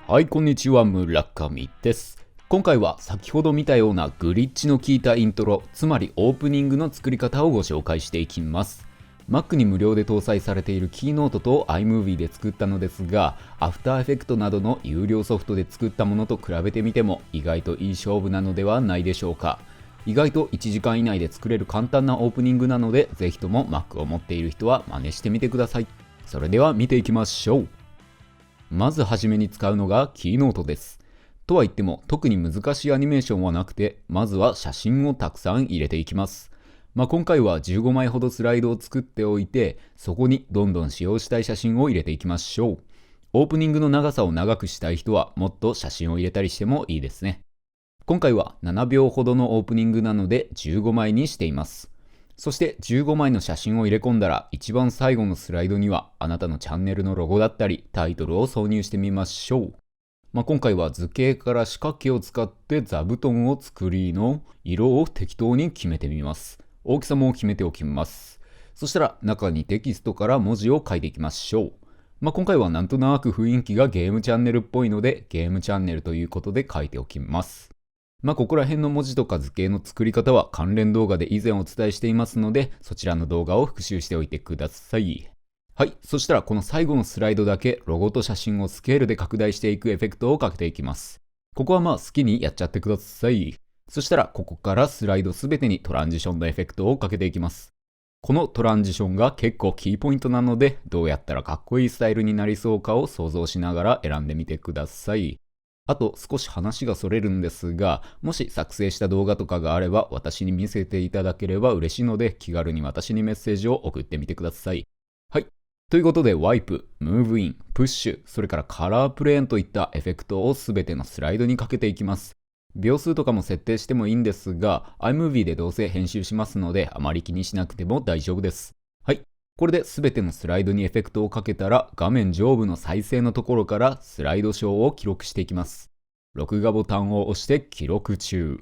はい、こんにちは、村上です。今回は先ほど見たようなグリッチの効いたイントロ、つまりオープニングの作り方をご紹介していきます。Mac に無料で搭載されているキーノートと iMovie で作ったのですが、After Effects などの有料ソフトで作ったものと比べてみても意外といい勝負なのではないでしょうか。意外と1時間以内で作れる簡単なオープニングなので、ぜひとも Mac を持っている人は真似してみてください。それでは見ていきましょう。まずはじめに使うのがキーノートです。とは言っても特に難しいアニメーションはなくて、まずは写真をたくさん入れていきます。今回は15枚ほどスライドを作っておいて、そこにどんどん使用したい写真を入れていきましょう。オープニングの長さを長くしたい人はもっと写真を入れたりしてもいいですね。今回は7秒ほどのオープニングなので15枚にしています。そして15枚の写真を入れ込んだら、一番最後のスライドにはあなたのチャンネルのロゴだったりタイトルを挿入してみましょう。今回は図形から四角形を使って座布団を作りの色を適当に決めてみます。大きさも決めておきます。そしたら中にテキストから文字を書いていきましょう。今回はなんとなく雰囲気がゲームチャンネルっぽいので、ゲームチャンネルということで書いておきます。ここら辺の文字とか図形の作り方は関連動画で以前お伝えしていますので、そちらの動画を復習しておいてください。はい、そしたらこの最後のスライドだけロゴと写真をスケールで拡大していくエフェクトをかけていきます。ここは好きにやっちゃってください。そしたらここからスライドすべてにトランジションのエフェクトをかけていきます。このトランジションが結構キーポイントなので、どうやったらかっこいいスタイルになりそうかを想像しながら選んでみてください。あと少し話がそれるんですが、もし作成した動画とかがあれば私に見せていただければ嬉しいので、気軽に私にメッセージを送ってみてください。はい。ということで、ワイプ、ムーブイン、プッシュ、それからカラープレーンといったエフェクトをすべてのスライドにかけていきます。秒数とかも設定してもいいんですが、iMovie でどうせ編集しますので、あまり気にしなくても大丈夫です。はい。これで全てのスライドにエフェクトをかけたら、画面上部の再生のところからスライドショーを記録していきます。録画ボタンを押して記録中。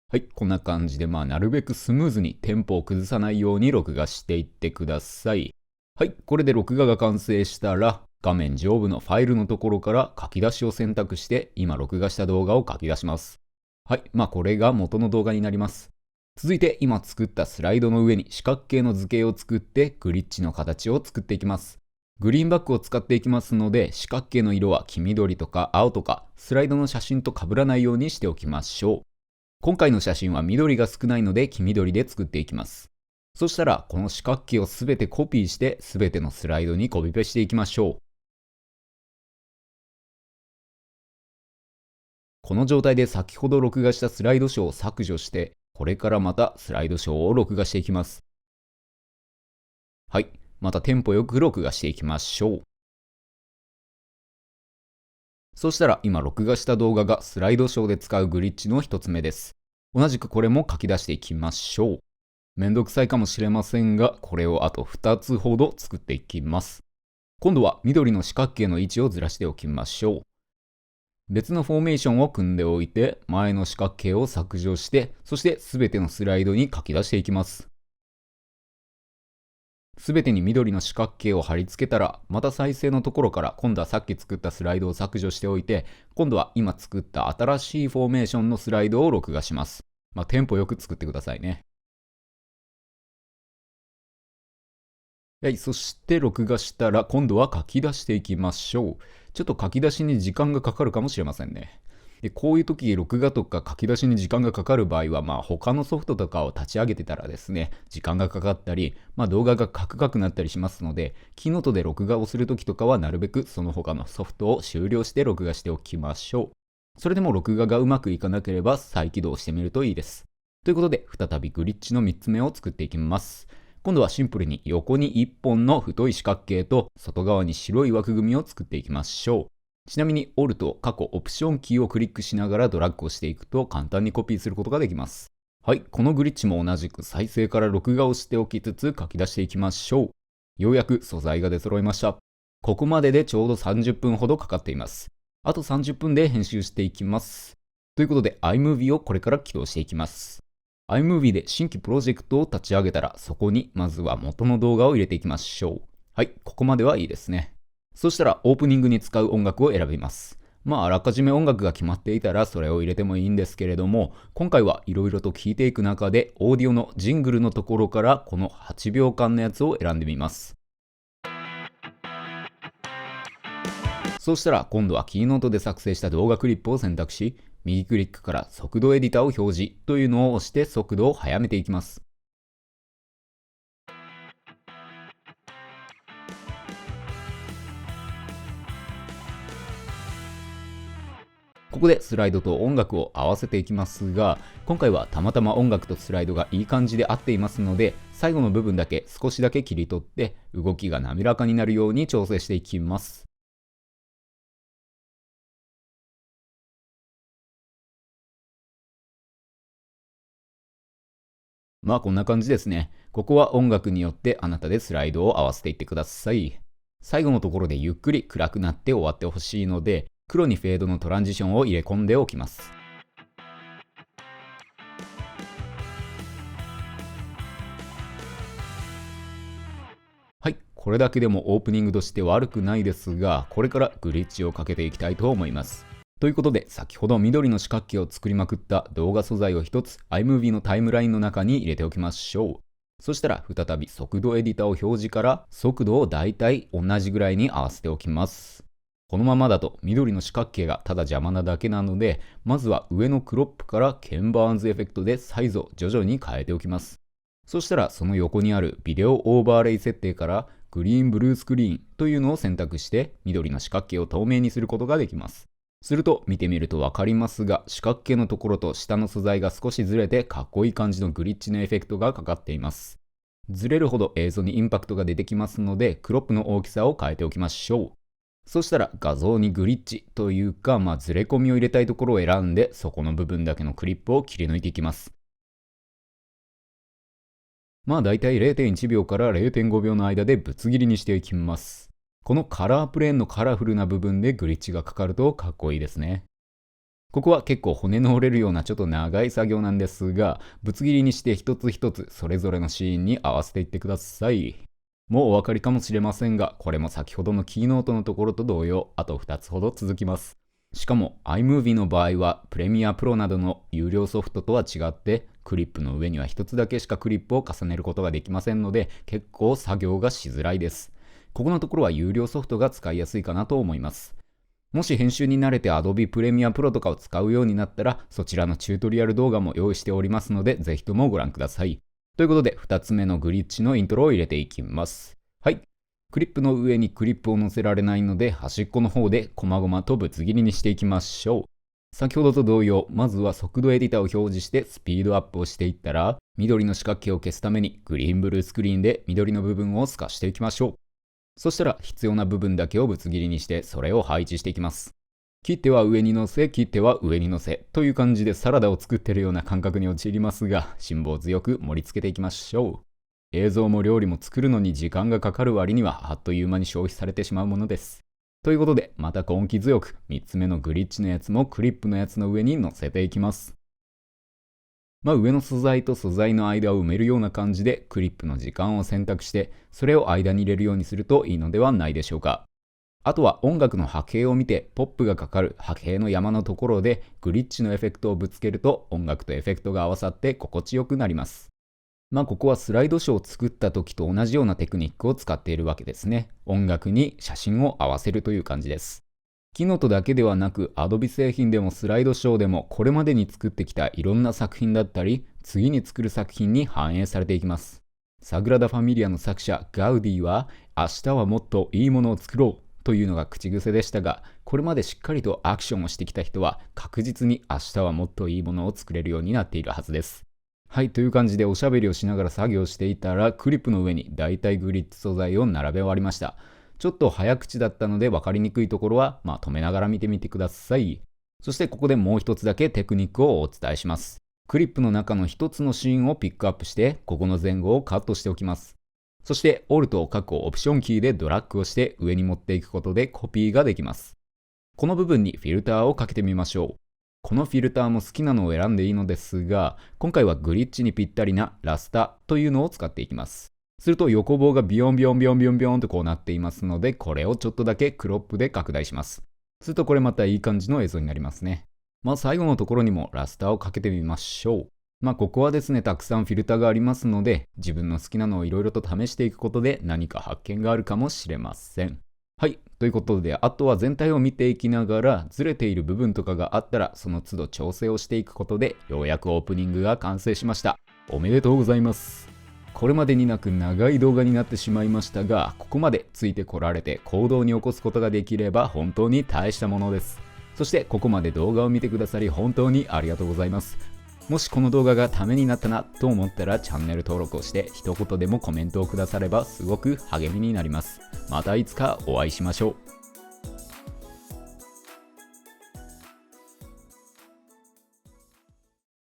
はい、こんな感じでなるべくスムーズにテンポを崩さないように録画していってください。はい、これで録画が完成したら、画面上部のファイルのところから書き出しを選択して、今録画した動画を書き出します。はい、これが元の動画になります。続いて今作ったスライドの上に四角形の図形を作ってグリッチの形を作っていきます。グリーンバックを使っていきますので、四角形の色は黄緑とか青とかスライドの写真と被らないようにしておきましょう。今回の写真は緑が少ないので黄緑で作っていきます。そしたらこの四角形をすべてコピーしてすべてのスライドにコピペしていきましょう。この状態で先ほど録画したスライドショーを削除して、これからまたスライドショーを録画していきます。はい、またテンポよく録画していきましょう。そしたら今録画した動画がスライドショーで使うグリッチの一つ目です。同じくこれも書き出していきましょう。めんどくさいかもしれませんが、これをあと2つほど作っていきます。今度は緑の四角形の位置をずらしておきましょう。別のフォーメーションを組んでおいて、前の四角形を削除して、そして全てのスライドに書き出していきます。全てに緑の四角形を貼り付けたら、また再生のところから今度はさっき作ったスライドを削除しておいて、今度は今作った新しいフォーメーションのスライドを録画します。テンポよく作ってくださいね。はい、そして録画したら今度は書き出していきましょう。ちょっと書き出しに時間がかかるかもしれませんね。でこういう時、録画とか書き出しに時間がかかる場合は、他のソフトとかを立ち上げてたらですね、時間がかかったり、動画がカクカクなったりしますので、キーノートで録画をする時とかはなるべくその他のソフトを終了して録画しておきましょう。それでも録画がうまくいかなければ再起動してみるといいです。ということで、再びグリッチの3つ目を作っていきます。今度はシンプルに横に1本の太い四角形と外側に白い枠組みを作っていきましょう。ちなみに Alt 過去オプションキーをクリックしながらドラッグをしていくと簡単にコピーすることができます。はい、このグリッチも同じく再生から録画をしておきつつ書き出していきましょう。ようやく素材が出揃いました。ここまででちょうど30分ほどかかっています。あと30分で編集していきます。ということで iMovie をこれから起動していきます。iMovie で新規プロジェクトを立ち上げたら、そこにまずは元の動画を入れていきましょう。はい、ここまではいいですね。そしたらオープニングに使う音楽を選びます。あらかじめ音楽が決まっていたらそれを入れてもいいんですけれども、今回はいろいろと聴いていく中でオーディオのジングルのところからこの8秒間のやつを選んでみます。そうしたら今度はキーノートで作成した動画クリップを選択し、右クリックから速度エディターを表示というのを押して速度を速めていきます。ここでスライドと音楽を合わせていきますが、今回はたまたま音楽とスライドがいい感じで合っていますので、最後の部分だけ少しだけ切り取って動きが滑らかになるように調整していきます。こんな感じですね。ここは音楽によってあなたでスライドを合わせていってください。最後のところでゆっくり暗くなって終わってほしいので、黒にフェードのトランジションを入れ込んでおきます。はい、これだけでもオープニングとして悪くないですが、これからグリッチをかけていきたいと思います。ということで、先ほど緑の四角形を作りまくった動画素材を一つ iMovie のタイムラインの中に入れておきましょう。そしたら再び速度エディターを表示から速度をだいたい同じぐらいに合わせておきます。このままだと緑の四角形がただ邪魔なだけなので、まずは上のクロップからケンバーンズエフェクトでサイズを徐々に変えておきます。そしたらその横にあるビデオオーバーレイ設定からグリーンブルースクリーンというのを選択して緑の四角形を透明にすることができます。すると見てみるとわかりますが、四角形のところと下の素材が少しずれてかっこいい感じのグリッチのエフェクトがかかっています。ずれるほど映像にインパクトが出てきますので、クロップの大きさを変えておきましょう。そしたら画像にグリッチというか、ずれ込みを入れたいところを選んで、そこの部分だけのクリップを切り抜いていきます。だいたい 0.1 秒から 0.5 秒の間でぶつ切りにしていきます。このカラープレーンのカラフルな部分でグリッチがかかるとかっこいいですね。ここは結構骨の折れるようなちょっと長い作業なんですが、ぶつ切りにして一つ一つそれぞれのシーンに合わせていってください。もうお分かりかもしれませんが、これも先ほどのキーノートのところと同様、あと2つほど続きます。しかも iMovie の場合はプレミアプロなどの有料ソフトとは違って、クリップの上には1つだけしかクリップを重ねることができませんので、結構作業がしづらいです。ここのところは有料ソフトが使いやすいかなと思います。もし編集に慣れて Adobe Premiere Pro とかを使うようになったら、そちらのチュートリアル動画も用意しておりますので、ぜひともご覧ください。ということで、2つ目のグリッチのイントロを入れていきます。はい。クリップの上にクリップを載せられないので、端っこの方で細々とぶつ切りにしていきましょう。先ほどと同様、まずは速度エディターを表示してスピードアップをしていったら、緑の四角形を消すためにグリーンブルースクリーンで緑の部分を透かしていきましょう。そしたら必要な部分だけをぶつ切りにしてそれを配置していきます。切っては上に乗せ、切っては上に乗せという感じでサラダを作っているような感覚に陥りますが、辛抱強く盛り付けていきましょう。映像も料理も作るのに時間がかかる割にはあっという間に消費されてしまうものです。ということで、また根気強く3つ目のグリッチのやつもクリップのやつの上に乗せていきます。上の素材と素材の間を埋めるような感じでクリップの時間を選択して、それを間に入れるようにするといいのではないでしょうか。あとは音楽の波形を見てポップがかかる波形の山のところでグリッチのエフェクトをぶつけると音楽とエフェクトが合わさって心地よくなります。ここはスライドショーを作った時と同じようなテクニックを使っているわけですね。音楽に写真を合わせるという感じです。キノートだけではなく Adobe 製品でもスライドショーでもこれまでに作ってきたいろんな作品だったり次に作る作品に反映されていきます。サグラダ・ファミリアの作者ガウディは明日はもっといいものを作ろうというのが口癖でしたが、これまでしっかりとアクションをしてきた人は確実に明日はもっといいものを作れるようになっているはずです。はい、という感じでおしゃべりをしながら作業していたらクリップの上にだいたいグリッチ素材を並べ終わりました。ちょっと早口だったので分かりにくいところは止めながら見てみてください。そしてここでもう一つだけテクニックをお伝えします。クリップの中の一つのシーンをピックアップしてここの前後をカットしておきます。そして Alt を各オプションキーでドラッグをして上に持っていくことでコピーができます。この部分にフィルターをかけてみましょう。このフィルターも好きなのを選んでいいのですが、今回はグリッチにぴったりなラスタというのを使っていきます。すると横棒がビヨンビヨンビヨンビヨンビヨンとこうなっていますので、これをちょっとだけクロップで拡大します。するとこれまたいい感じの映像になりますね。最後のところにもラスターをかけてみましょう。ここはですね、たくさんフィルターがありますので、自分の好きなのをいろいろと試していくことで何か発見があるかもしれません。はい。ということで、あとは全体を見ていきながら、ずれている部分とかがあったら、その都度調整をしていくことで、ようやくオープニングが完成しました。おめでとうございます。これまでになく長い動画になってしまいましたが、ここまでついてこられて行動に起こすことができれば本当に大したものです。そしてここまで動画を見てくださり本当にありがとうございます。もしこの動画がためになったなと思ったらチャンネル登録をして一言でもコメントをくださればすごく励みになります。またいつかお会いしましょう。